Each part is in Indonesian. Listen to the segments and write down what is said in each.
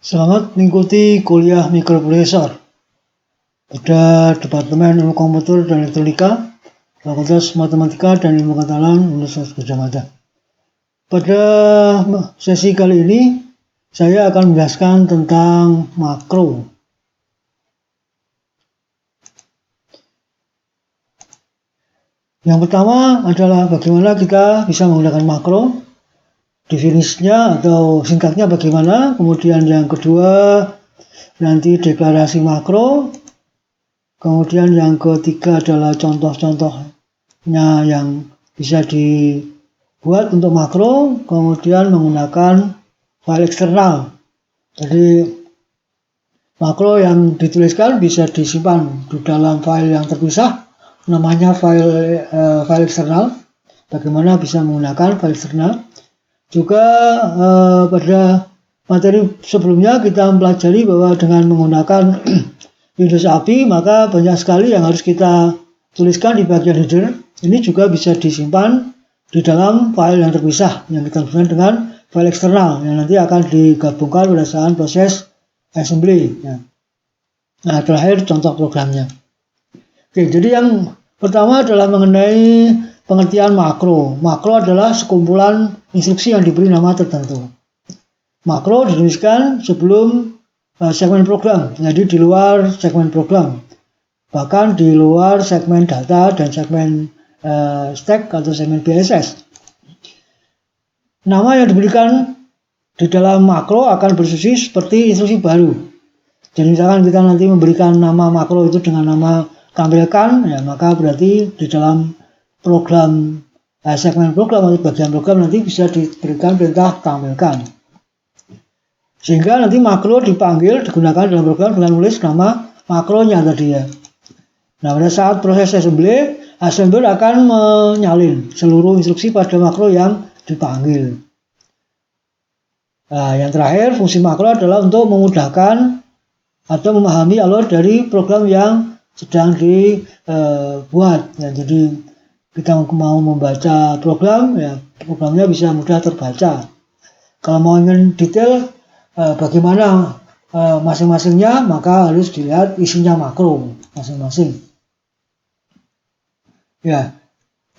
Selamat mengikuti kuliah mikroprosesor pada Departemen Ilmu Komputer dan Elektronika, Fakultas Matematika dan Ilmu Pengetahuan Universitas Gadjah Mada. Pada sesi kali ini, saya akan menjelaskan tentang makro. Yang pertama adalah bagaimana kita bisa menggunakan makro, definisinya atau singkatnya bagaimana. Kemudian yang kedua, nanti deklarasi makro. Kemudian yang ketiga adalah contoh-contohnya yang bisa dibuat untuk makro, kemudian menggunakan file eksternal. Jadi makro yang dituliskan bisa disimpan di dalam file yang terpisah, namanya file eksternal. Bagaimana bisa menggunakan file eksternal. Juga pada materi sebelumnya kita mempelajari bahwa dengan menggunakan Windows API, maka banyak sekali yang harus kita tuliskan di bagian header. Ini juga bisa disimpan di dalam file yang terpisah yang kita gunakan dengan file eksternal yang nanti akan digabungkan pada saat proses assembly. Nah, terakhir contoh programnya. Oke, jadi yang pertama adalah mengenai pengertian makro. Makro adalah sekumpulan instruksi yang diberi nama tertentu. Makro dituliskan sebelum segmen program, jadi di luar segmen program, bahkan di luar segmen data dan segmen stack atau segmen BSS. Nama yang diberikan di dalam makro akan berfungsi seperti instruksi baru. Jadi misalkan kita nanti memberikan nama makro itu dengan nama tampilkan, ya maka berarti di dalam program segmen program atau bagian program nanti bisa diberikan perintah tampilkan. Sehingga nanti makro dipanggil, digunakan dalam program dengan menulis nama makronya tadi ya. Nah, pada saat proses assembler akan menyalin seluruh instruksi pada makro yang dipanggil. Nah, yang terakhir, fungsi makro adalah untuk memudahkan atau memahami alur dari program yang sedang dibuat. Ya, jadi kita mau membaca program, ya programnya bisa mudah terbaca. Kalau mau ingin detail bagaimana masing-masingnya, maka harus dilihat isinya makro masing-masing. Ya,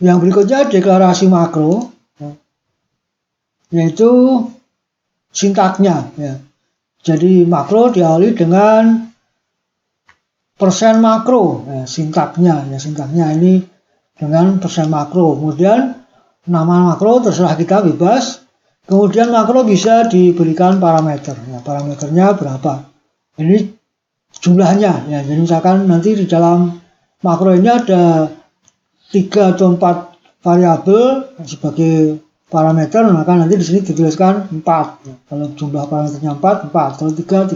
yang berikutnya deklarasi makro, yaitu sintaknya. Ya. Jadi makro diawali dengan persen makro, ya, sintaknya ini dengan persen makro. Kemudian nama makro terserah kita bebas. Kemudian makro bisa diberikan parameter. Ya, parameternya berapa? Ini jumlahnya. Ya, jadi misalkan nanti di dalam makro ini ada 3 atau 4 variabel sebagai parameter, maka nanti di sini dituliskan 4. Ya, kalau jumlah parameternya 4. Kalau 3.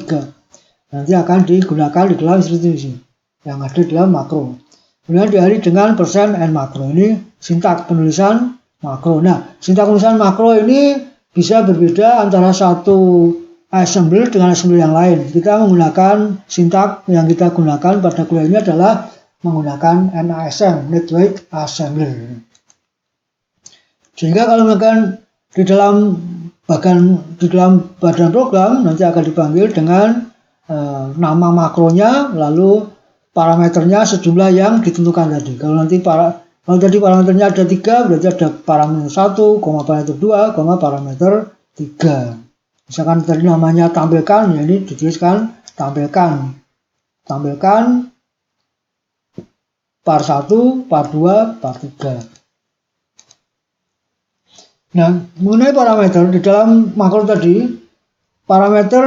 Nanti akan digunakan di dalam instruksi yang ada di dalam makro. Kemudian diakhiri dengan persen n makro. Ini sintak penulisan makro. Nah, sintak penulisan makro ini bisa berbeda antara satu assembler dengan assembler yang lain. Kita menggunakan sintak yang kita gunakan pada kuliah ini adalah menggunakan NASM, Network Assembler. Sehingga kalau misalkan di dalam badan program nanti akan dipanggil dengan nama makronya, lalu parameternya sejumlah yang ditentukan tadi. Kalau tadi parameternya ada 3, berarti ada parameter 1, parameter 2, parameter 3. Misalkan tadi namanya tampilkan, ya ini dituliskan tampilkan par 1, par 2, par 3. Nah, mengenai parameter di dalam makro tadi, parameter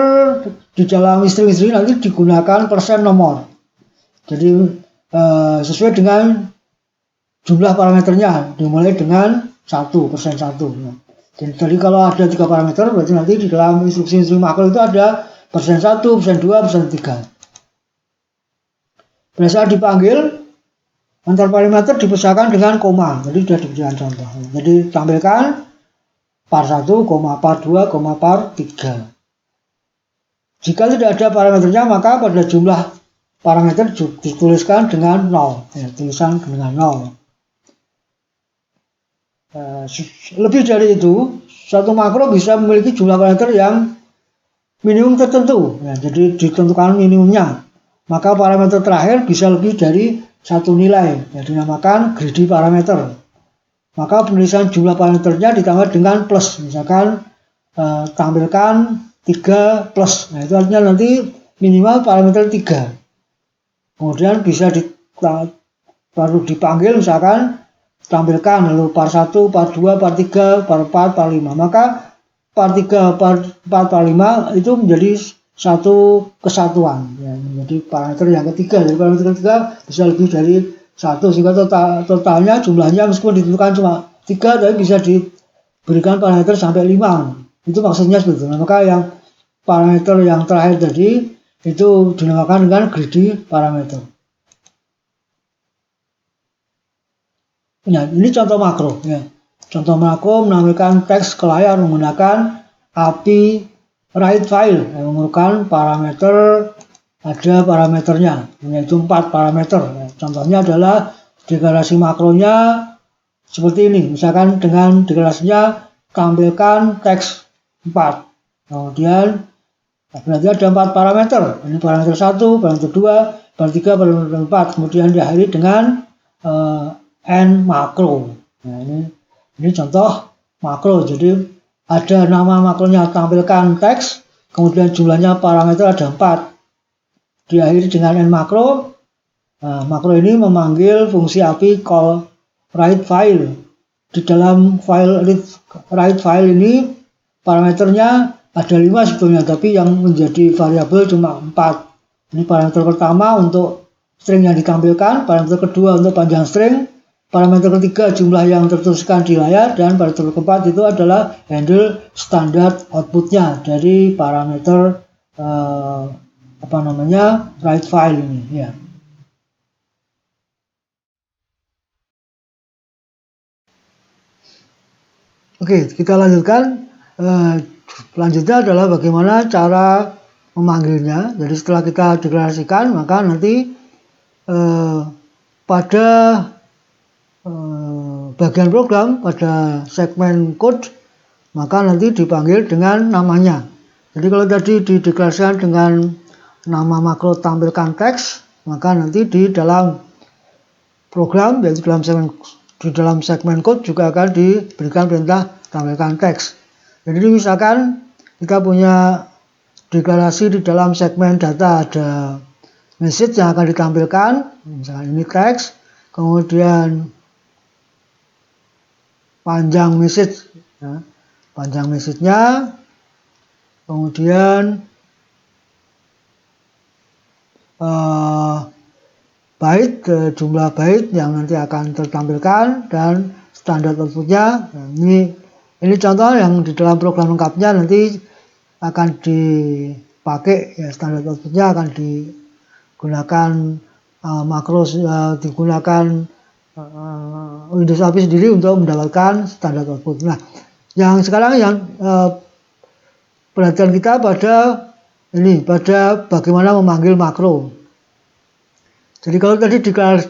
di dalam istri-istri nanti digunakan persen nomor. Jadi sesuai dengan jumlah parameternya, dimulai dengan 1%. Jadi kalau ada 3 parameter, berarti nanti di dalam instruksi makro itu ada persen 1, persen 2, persen 3. Pada saat dipanggil, antar parameter dipisahkan dengan koma. Jadi sudah diberikan contoh. Jadi tampilkan par 1, par 2, par 3. Jika tidak ada parameternya, maka pada jumlah parameter dituliskan dengan 0. Ya, tulisan dengan 0. Lebih dari itu, satu makro bisa memiliki jumlah parameter yang minimum tertentu, ya, jadi ditentukan minimumnya. Maka parameter terakhir bisa lebih dari satu nilai, ya, dinamakan greedy parameter. Maka penulisan jumlah parameternya ditambah dengan plus, misalkan tampilkan 3 plus, nah itu artinya nanti minimal parameter 3. Kemudian bisa baru dipanggil misalkan tampilkan lalu par 1, par 2, par 3, par 4, par 5. Maka par 3, par 4, par 5 itu menjadi satu kesatuan, ya, menjadi parameter yang ketiga. Jadi parameter ketiga bisa lebih dari satu, sehingga totalnya jumlahnya meskipun ditentukan cuma 3 tapi bisa diberikan parameter sampai 5. Itu maksudnya seperti itu. Maka yang parameter yang terakhir tadi itu dinamakan dengan greedy parameter. Ya, ini contoh makro, ya. Contoh makro menampilkan teks ke layar menggunakan API write file yang memerlukan parameter, ada parameternya, yaitu 4 parameter. Ya. Contohnya adalah deklarasi makronya seperti ini. Misalkan dengan deklarasinya tampilkan teks 4. Kemudian berarti ada 4 parameter. Ini parameter 1, parameter 2, parameter 3, parameter 4. Kemudian diakhiri dengan n makro. Nah, ini contoh makro. Jadi ada nama makronya tampilkan teks, kemudian jumlahnya parameter ada 4. Diakhiri dengan n makro. Nah, makro ini memanggil fungsi API call write file. Di dalam file write file ini parameternya ada 5 sebetulnya, tapi yang menjadi variabel cuma 4. Ini parameter pertama untuk string yang ditampilkan, parameter kedua untuk panjang string, parameter ketiga jumlah yang tertuliskan di layar, dan parameter keempat itu adalah handle standar outputnya dari parameter write file ini. Ya. Oke, kita lanjutkan. Selanjutnya adalah bagaimana cara memanggilnya. Jadi setelah kita deklarasikan, maka nanti pada bagian program, pada segmen code, maka nanti dipanggil dengan namanya. Jadi kalau tadi dideklarasikan dengan nama makro tampilkan teks, maka nanti di dalam program, yaitu di dalam segmen code juga akan diberikan perintah tampilkan teks. Jadi misalkan kita punya deklarasi di dalam segmen data, ada message yang akan ditampilkan, misalkan ini teks, kemudian panjang message, ya, panjang message-nya, kemudian byte, jumlah byte yang nanti akan tertampilkan, dan standar output-nya. Ini contoh yang di dalam program lengkapnya nanti akan dipakai, ya, standar output-nya akan digunakan makro, digunakan Windows API sendiri untuk mendapatkan standar output. Nah, yang sekarang yang perhatian kita pada bagaimana memanggil makro. Jadi kalau tadi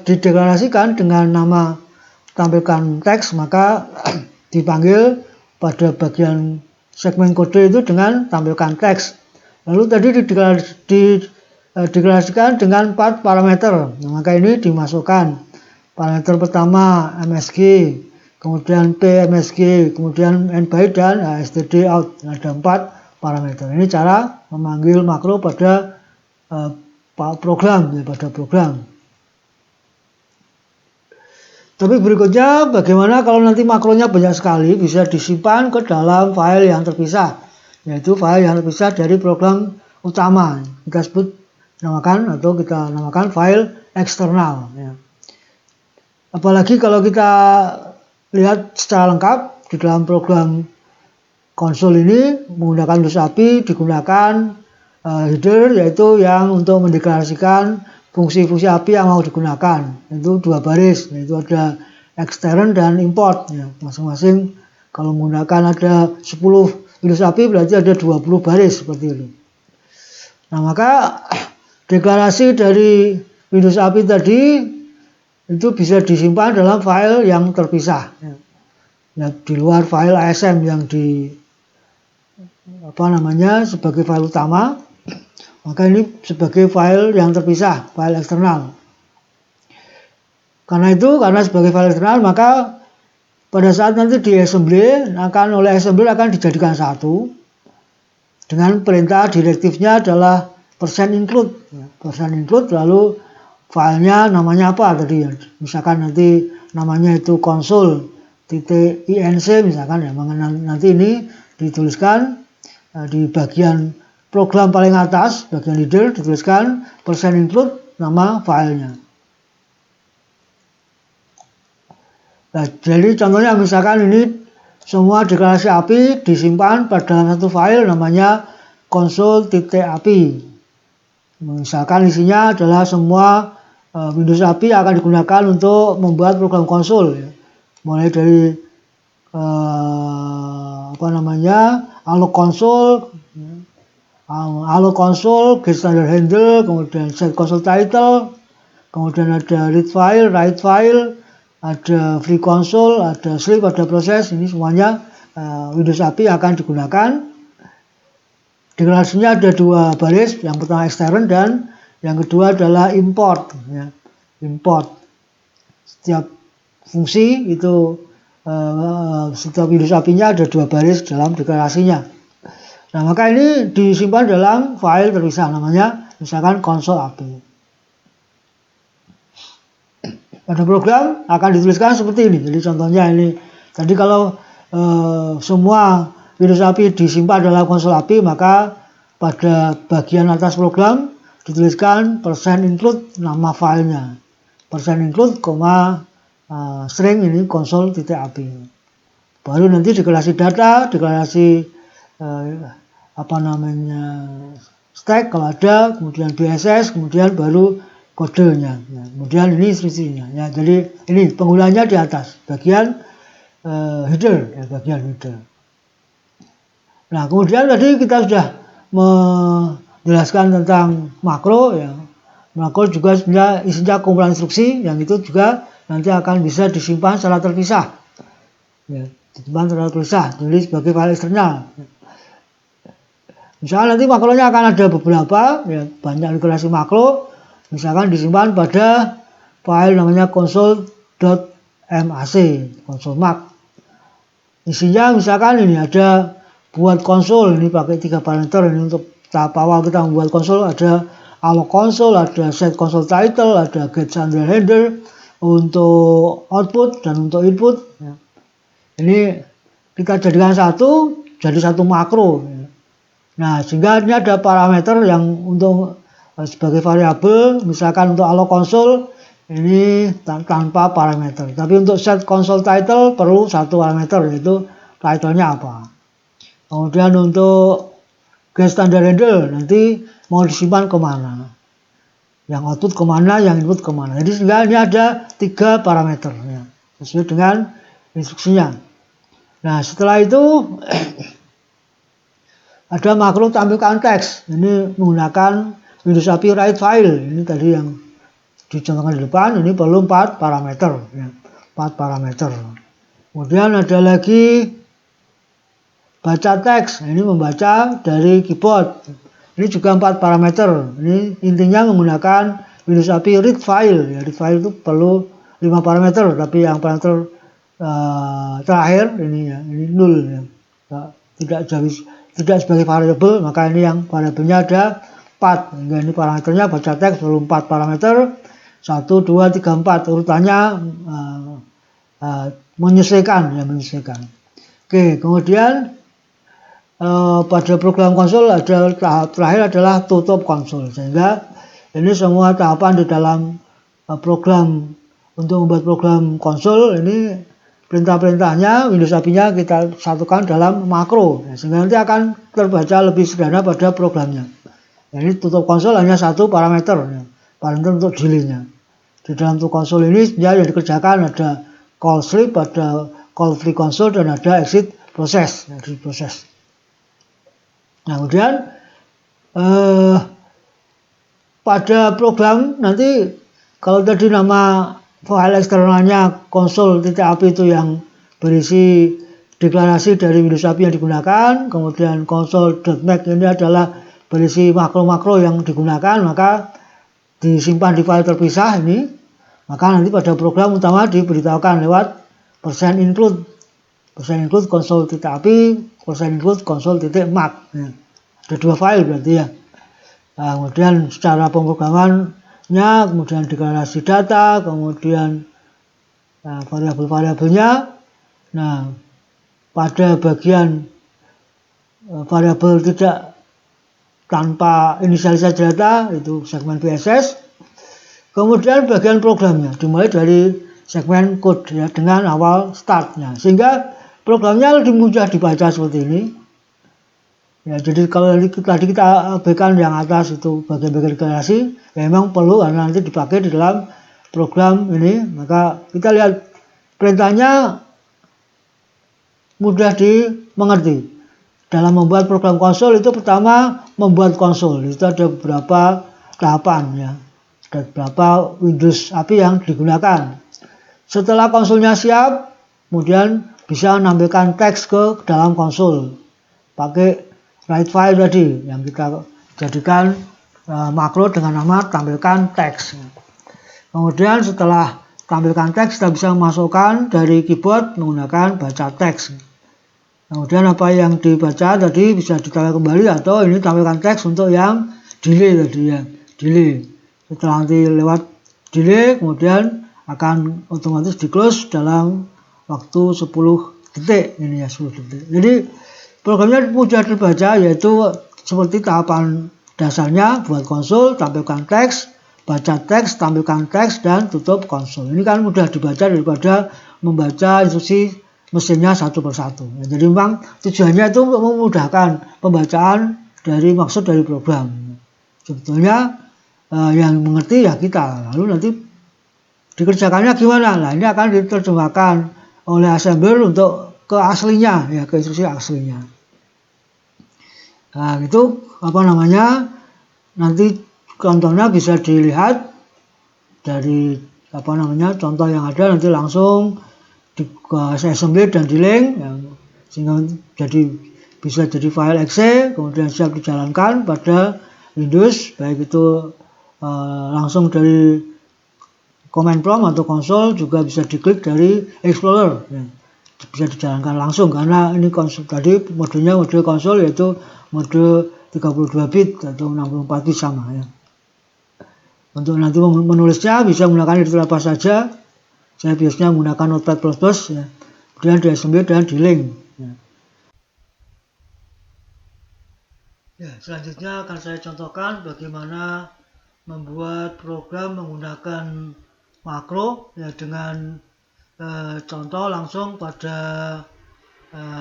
dideklarasikan dengan nama tampilkan teks, maka dipanggil pada bagian segmen kode itu dengan tampilkan teks. Lalu tadi dideklarasikan dengan 4 parameter. Nah, maka ini dimasukkan. Parameter pertama MSG, kemudian PMSG, kemudian nbyte dan std out. Ada 4 parameter. Ini cara memanggil makro pada program, ya, pada program. Tapi berikutnya bagaimana kalau nanti makronya banyak sekali, bisa disimpan ke dalam file yang terpisah, yaitu file yang terpisah dari program utama. Kita namakan file eksternal. Ya. Apalagi kalau kita lihat secara lengkap di dalam program konsol ini menggunakan Windows API, digunakan header, yaitu yang untuk mendeklarasikan fungsi-fungsi API yang mau digunakan. Itu 2 baris, yaitu ada extern dan import. Ya, masing-masing kalau menggunakan ada 10 Windows API berarti ada 20 baris seperti itu. Nah, maka deklarasi dari Windows API tadi itu bisa disimpan dalam file yang terpisah. Ya, di luar file ASM yang sebagai file utama, maka ini sebagai file yang terpisah, file eksternal. Karena sebagai file eksternal, maka pada saat nanti di assembly oleh assembler akan dijadikan satu dengan perintah direktifnya adalah %include. %include lalu filenya namanya apa tadi ya. Misalkan nanti namanya itu console.inc misalkan ya. Nanti ini dituliskan di bagian program paling atas, bagian header dituliskan %include nama filenya. Nah, jadi contohnya misalkan ini semua deklarasi API disimpan pada satu file namanya console.api. Misalkan isinya adalah semua Windows API akan digunakan untuk membuat program konsol, ya. Mulai dari allo console, get standard handle, kemudian set console title, kemudian ada read file, write file, ada free console, ada sleep, ada proses. Ini semuanya Windows API akan digunakan. Deklarasinya ada dua baris, yang pertama extern dan yang kedua adalah import. Ya. Import. Setiap fungsi itu setiap Windows API-nya ada dua baris dalam deklarasinya. Nah, maka ini disimpan dalam file terpisah namanya misalkan console API. Pada program akan dituliskan seperti ini. Jadi contohnya ini. Tadi kalau semua Windows API disimpan dalam console API, maka pada bagian atas program dituliskan %include nama filenya. %include, string ini console.api. Baru nanti deklarasi data, deklarasi stack kalau ada, kemudian BSS, kemudian baru kodenya. Ya, kemudian ini instruksinya. Ya, jadi ini penggunanya di atas, bagian header, ya, bagian header. Nah, kemudian tadi kita sudah menjelaskan tentang makro, ya. Makro juga sebenarnya isinya kumpulan instruksi, yang itu juga nanti akan bisa disimpan secara terpisah. Ya, disimpan secara terpisah, jadi sebagai file eksternal. Misalnya nanti makronya akan ada beberapa, ya, banyak deklarasi makro, misalkan disimpan pada file namanya console.mac, console Mac. Isinya misalkan ini ada buat konsol, ini pakai 3 parameter. Ini untuk tahap awal kita membuat konsol, ada allo console, ada set console title, ada get standard header untuk output dan untuk input. Ya. Ini kita jadikan jadi satu makro. Ya. Nah, sehingga ini ada parameter yang untuk sebagai variabel, misalkan untuk allo console ini tanpa parameter. Tapi untuk set console title perlu satu parameter, yaitu title-nya apa. Kemudian untuk get standard handle nanti mau disimpan kemana, yang output kemana, yang input kemana. Jadi sehingga ini ada 3 parameter, ya, sesuai dengan instruksinya. Nah, setelah itu ada makro tampilkan teks. Ini menggunakan Windows API write file. Ini tadi yang dicontohkan di depan. Ini perlu 4 parameter, ya, 4 parameter. Kemudian ada lagi baca teks, ini membaca dari keyboard. Ini juga 4 parameter. Ini intinya menggunakan Windows API read file. Ya, read file itu perlu 5 parameter, tapi yang parameter terakhir ini, ya, ini 0. Ya. Tidak sebagai variabel, maka ini yang variabelnya ada 4. Hingga ini parameternya baca teks perlu 4 parameter. 1, 2, 3, 4. Urutannya menyesuaikan. Oke, kemudian pada program konsol ada tahap terakhir adalah tutup konsol, sehingga ini semua tahapan di dalam program untuk membuat program konsol ini perintah-perintahnya Windows API-nya kita satukan dalam makro, ya, sehingga nanti akan terbaca lebih sederhana pada programnya. Jadi tutup konsol hanya 1 parameter, ya, parameter untuk delay-nya. Di dalam tutup konsol ini yang dikerjakan ada call sleep, ada call free console, dan ada exit proses, ya, exit proses. Nah, kemudian pada program nanti kalau tadi nama file eksternalnya console.api itu yang berisi deklarasi dari Windows API yang digunakan, kemudian console.make ini adalah berisi makro-makro yang digunakan, maka disimpan di file terpisah ini, maka nanti pada program utama diberitahukan lewat %include console.api, %include console.mark. Ya. Ada 2 file berarti ya. Nah, kemudian secara pemrogramannya, kemudian deklarasi data, kemudian variabel-variabelnya. Nah, pada bagian variabel tidak tanpa inisialisasi data itu segmen PSS. Kemudian bagian programnya dimulai dari segmen code ya, dengan awal startnya, sehingga programnya lebih mudah dibaca seperti ini. Ya, jadi kalau tadi kita abaikan yang atas itu bagian-bagian deklarasi, ya memang perlu karena nanti dipakai di dalam program ini. Maka kita lihat perintahnya mudah dimengerti. Dalam membuat program konsol itu pertama membuat konsol, itu ada beberapa tahapan ya. Ada beberapa Windows API yang digunakan. Setelah konsolnya siap, kemudian bisa menampilkan teks ke dalam konsol pakai write file tadi yang kita jadikan makro dengan nama tampilkan teks. Kemudian setelah tampilkan teks, kita bisa memasukkan dari keyboard menggunakan baca teks. Kemudian apa yang dibaca tadi bisa ditampilkan kembali, atau ini tampilkan teks untuk yang delay tadi ya, delay. Setelah nanti lewat delay, kemudian akan otomatis di close dalam waktu 10 detik ini ya, 10 detik. Jadi programnya mudah dibaca, yaitu seperti tahapan dasarnya: buat konsol, tampilkan teks, baca teks, tampilkan teks, dan tutup konsol. Ini kan mudah dibaca daripada membaca instruksi mesinnya satu persatu. Ya, jadi memang tujuannya itu memudahkan pembacaan dari maksud dari program. Sebetulnya yang mengerti ya kita. Lalu nanti dikerjakannya gimana? Nah, ini akan diterjemahkan oleh assembler untuk ke aslinya, ya, ke instruksi aslinya. Nah, itu nanti contohnya bisa dilihat dari contoh yang ada, nanti langsung di assembly dan di link, sehingga bisa jadi file exe, kemudian siap dijalankan pada Windows, baik itu langsung dari command prompt atau konsol, juga bisa diklik dari Explorer, ya. Bisa dijalankan langsung karena ini konsol tadi modenya mode konsol, yaitu mode 32 bit atau 64 bit sama ya. Untuk nanti menulisnya bisa menggunakan editor apa saja. Saya biasanya menggunakan Notepad++, ya. Kemudian di assembly dan di link. Ya, selanjutnya akan saya contohkan bagaimana membuat program menggunakan makro, ya, dengan contoh langsung pada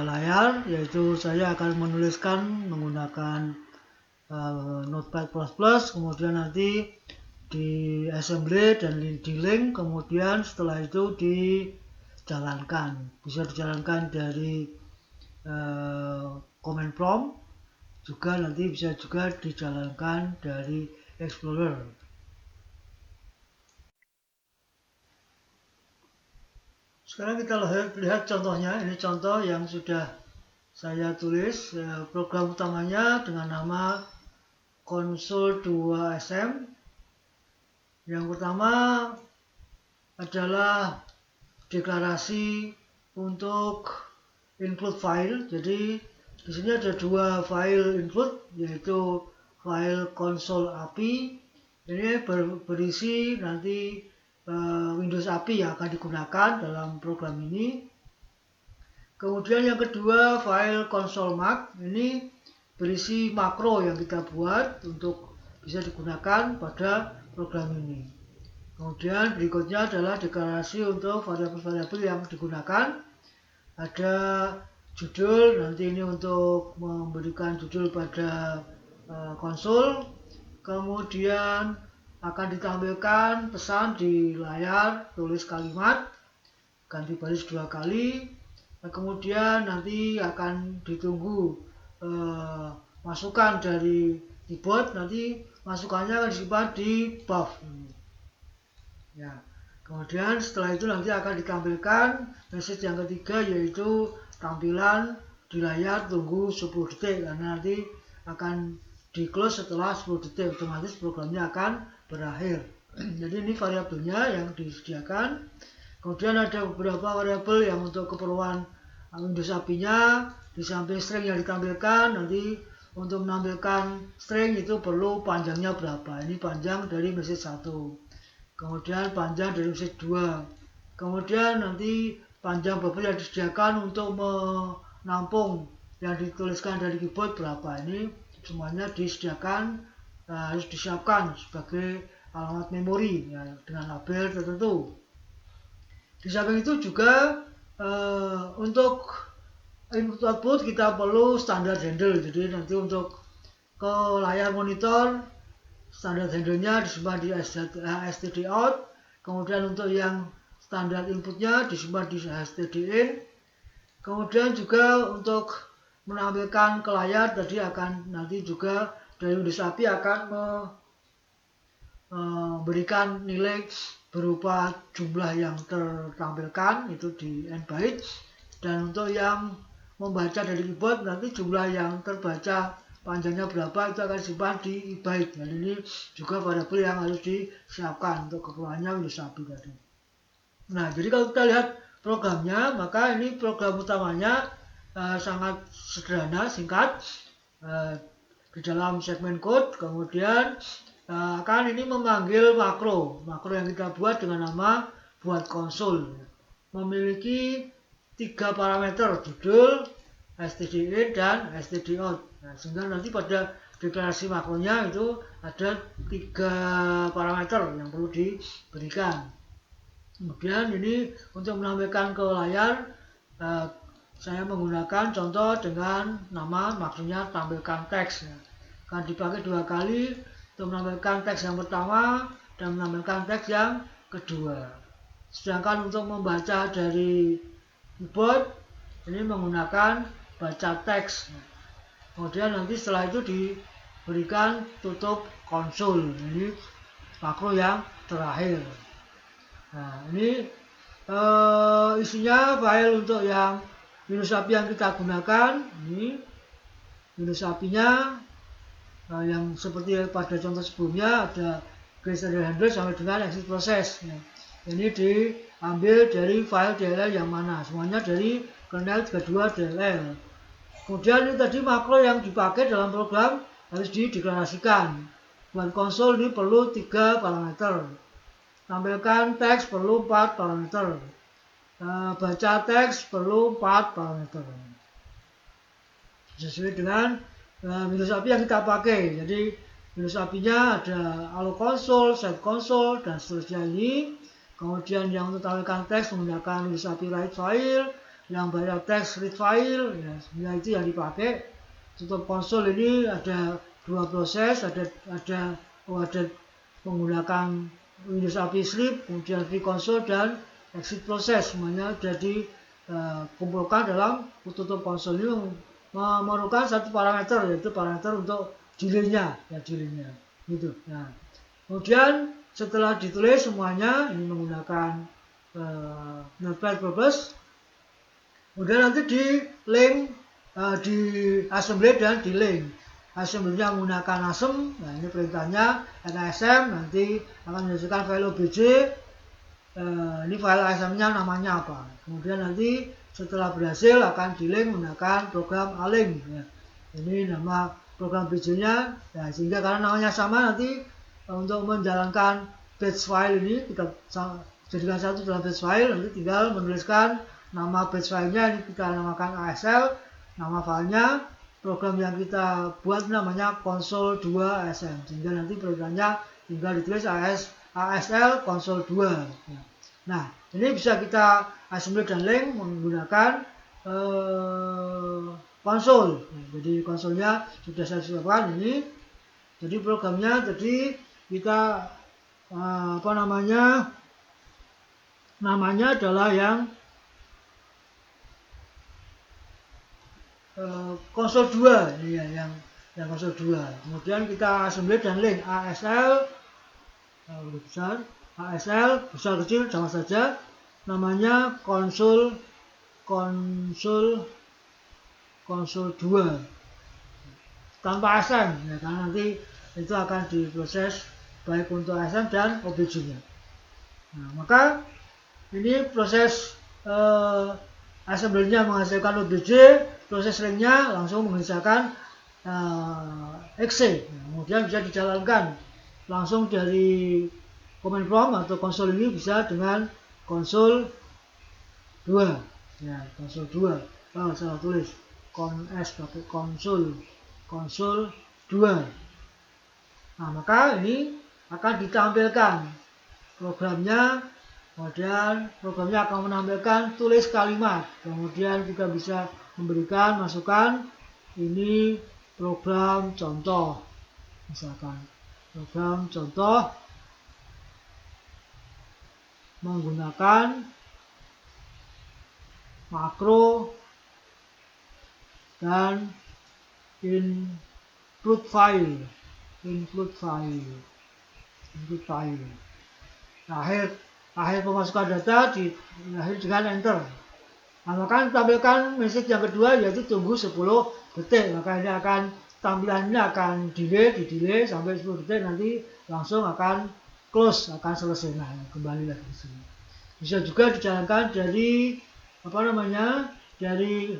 layar, yaitu saya akan menuliskan menggunakan Notepad++, kemudian nanti di assembly dan di link, kemudian setelah itu dijalankan. Bisa dijalankan dari command prompt, juga nanti bisa juga dijalankan dari Explorer. Sekarang kita lihat contohnya. Ini contoh yang sudah saya tulis. Program utamanya dengan nama console2sm. Yang pertama adalah deklarasi untuk include file. Jadi di sini ada 2 file include, yaitu file console API. Ini berisi nanti Windows API yang akan digunakan dalam program ini. Kemudian yang kedua file console mark, ini berisi makro yang kita buat untuk bisa digunakan pada program ini. Kemudian berikutnya adalah deklarasi untuk variabel-variabel yang digunakan. Ada judul, nanti ini untuk memberikan judul pada konsol. Kemudian akan ditampilkan pesan di layar, tulis kalimat, ganti baris 2 kali. Kemudian nanti akan ditunggu masukan dari keyboard, nanti masukannya akan disimpan di buff. Ya. Kemudian setelah itu nanti akan ditampilkan message yang ketiga, yaitu tampilan di layar tunggu 10 detik karena nanti akan di close setelah 10 detik, otomatis programnya akan berakhir. Jadi ini variabelnya yang disediakan. Kemudian ada beberapa variabel yang untuk keperluan Windows API-nya, di samping string yang ditampilkan, nanti untuk menampilkan string itu perlu panjangnya berapa. Ini panjang dari message 1, kemudian panjang dari message 2, kemudian nanti panjang bubble yang disediakan untuk menampung yang dituliskan dari keyboard berapa. Ini semuanya disediakan, harus disiapkan sebagai alamat memori ya, dengan label tertentu. Di samping itu juga untuk input output kita perlu standar handle. Jadi nanti untuk ke layar monitor, standar handle-nya disimpan di std out, kemudian untuk yang standar inputnya disimpan di std in, kemudian juga untuk menampilkan ke layar tadi akan nanti juga dari Windows API akan memberikan nilai berupa jumlah yang tertampilkan itu di n byte, dan untuk yang membaca dari keyboard nanti jumlah yang terbaca panjangnya berapa itu akan disimpan di byte. Dan ini juga variabel yang harus disiapkan untuk keperluannya Windows API tadi. Nah, jadi kalau kita lihat programnya, maka ini program utamanya sangat sederhana, singkat, di dalam segmen code. Kemudian akan ini memanggil makro yang kita buat dengan nama buat konsol, memiliki 3 parameter, judul, std in dan std out. Nah, sehingga nanti pada deklarasi makronya itu ada 3 parameter yang perlu diberikan. Kemudian ini untuk menampilkan ke layar, saya menggunakan contoh dengan nama maksudnya tampilkan teks. Akan dipakai 2 kali untuk menampilkan teks yang pertama dan menampilkan teks yang kedua. Sedangkan untuk membaca dari keyboard ini menggunakan baca teks. Kemudian nanti setelah itu diberikan tutup konsol. Ini makro yang terakhir. Nah, ini isinya file untuk yang Windows API yang kita gunakan. Ini Windows API-nya yang seperti pada contoh sebelumnya ada standard handle sampai dengan exit process. Nah, ini diambil dari file DLL yang mana? Semuanya dari kernel 32 DLL. Kemudian ini tadi makro yang dipakai dalam program harus dideklarasikan. Buat konsol ini perlu 3 parameter. Tampilkan teks perlu 4 parameter. Baca teks perlu 4 parameter. Sesuai dengan Windows API yang kita pakai. Jadi Windows API-nya ada allo console, set console, dan seterusnya ini. Kemudian yang untuk tampilkan teks menggunakan Windows API write file, yang baca teks read file, ya itu yang dipakai. Untuk konsol ini ada 2 proses, ada menggunakan Windows API sleep, kemudian free console dan exit proses, semuanya sudah dikumpulkan dalam tutup konsol ini memerlukan 1 parameter, yaitu parameter untuk delay-nya, gitu. Nah, kemudian setelah ditulis semuanya ini menggunakan notepad purpose, kemudian nanti di link, di assembly dan di link. Assembly-nya menggunakan asm. Nah, ini perintahnya NASM, nanti akan menghasilkan file obj. Ini file ASM-nya namanya apa. Kemudian nanti setelah berhasil akan di-link menggunakan program alink. Ya. Ini nama program BJ-nya. Ya, sehingga karena namanya sama, nanti untuk menjalankan batch file ini kita jadikan satu dalam batch file. Nanti tinggal menuliskan nama batch file-nya, ini kita namakan ASL. Nama filenya, program yang kita buat namanya console2sm. Sehingga nanti programnya tinggal ditulis ASL console2. Ya. Nah, ini bisa kita assembly dan link menggunakan konsol. Jadi konsolnya sudah saya siapkan ini. Jadi programnya tadi kita namanya adalah yang konsol 2 ini ya, yang konsol 2. Kemudian kita assembly dan link ASL besar, ASL besar kecil sama saja, namanya konsol konsol 2 tanpa ASM ya, karena nanti itu akan diproses baik untuk ASM dan OBJ-nya. Nah, maka ini proses assembly-nya menghasilkan OBJ, proses ring-nya langsung menghasilkan exe. Nah, kemudian bisa dijalankan langsung dari command prompt atau konsol ini bisa dengan konsol 2 ya, konsol 2 salah tulis S pakai konsol 2. Nah, maka ini akan ditampilkan programnya, kemudian programnya akan menampilkan tulis kalimat, kemudian juga bisa memberikan masukan ini program contoh, misalkan program contoh menggunakan makro dan include file. Akhir pemasukan data diakhiri dengan enter. Nah, maka tampilkan message yang kedua yaitu tunggu 10 detik. Maka ini akan tampilannya akan delay sampai 10 detik, nanti langsung akan close, akan selesai. Nah, kembali lagi ke sini. Bisa juga dijalankan dari dari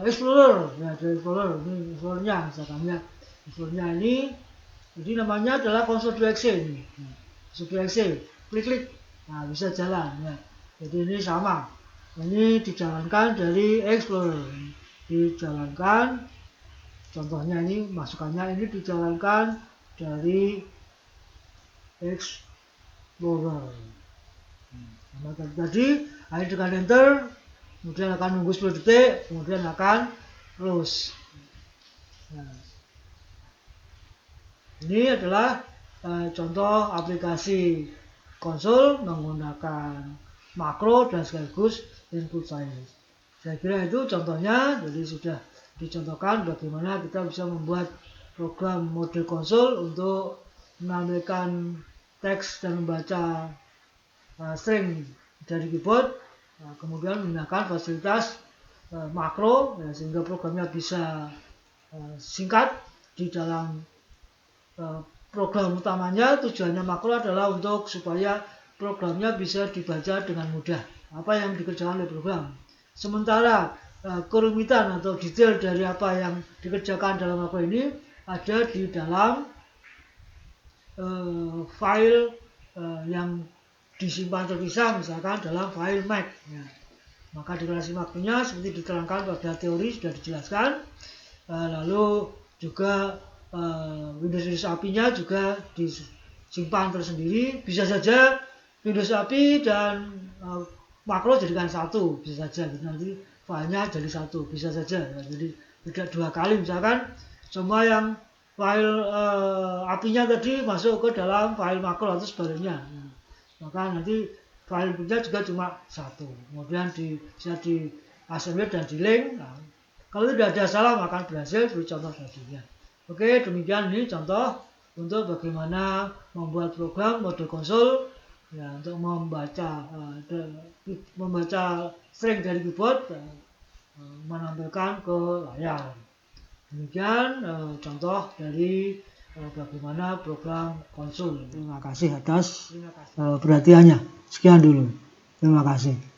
Explorer ya, dari Explorer. Ini Explorernya misalkan ya. Explorernya ini jadi namanya adalah konsol 2exe ini. Konsol 2exe, klik. Nah, bisa jalan ya. Jadi ini sama. Ini dijalankan dari Explorer. Dijalankan contohnya ini masukannya ini dijalankan dari Explorer. Nah, tadi akhir dengan enter, kemudian akan nunggu 10 detik, kemudian akan close. Nah, ini adalah contoh aplikasi konsol menggunakan makro dan sekaligus input file. Saya kira itu contohnya, jadi sudah dicontohkan bagaimana kita bisa membuat program mode konsol untuk menampilkan teks dan membaca string dari keyboard, kemudian menggunakan fasilitas makro ya, sehingga programnya bisa singkat. Di dalam program utamanya tujuannya makro adalah untuk supaya programnya bisa dibaca dengan mudah apa yang dikerjakan oleh program. Sementara kerumitan atau detail dari apa yang dikerjakan dalam makro ini ada di dalam file yang disimpan terpisah, misalkan dalam file Mac ya. Maka deklarasi makronya seperti diterangkan pada teori sudah dijelaskan. Lalu juga Windows API-nya juga disimpan tersendiri. Bisa saja Windows API dan makro jadikan satu, bisa saja nanti filenya jadi satu, bisa saja ya. Jadi tidak dua kali, misalkan semua yang file API-nya tadi masuk ke dalam file makro atau sebaliknya ya. Maka nanti file inputnya juga cuma satu, kemudian bisa di assembly dan di link. Nah, kalau tidak ada salah maka berhasil. Beri contoh tadinya. Oke, demikian ini contoh untuk bagaimana membuat program mode konsol ya, untuk membaca string dari keyboard menampilkan ke layar. Demikian contoh dari bagaimana program konsol. Terima kasih atas perhatiannya. Sekian dulu. Terima kasih.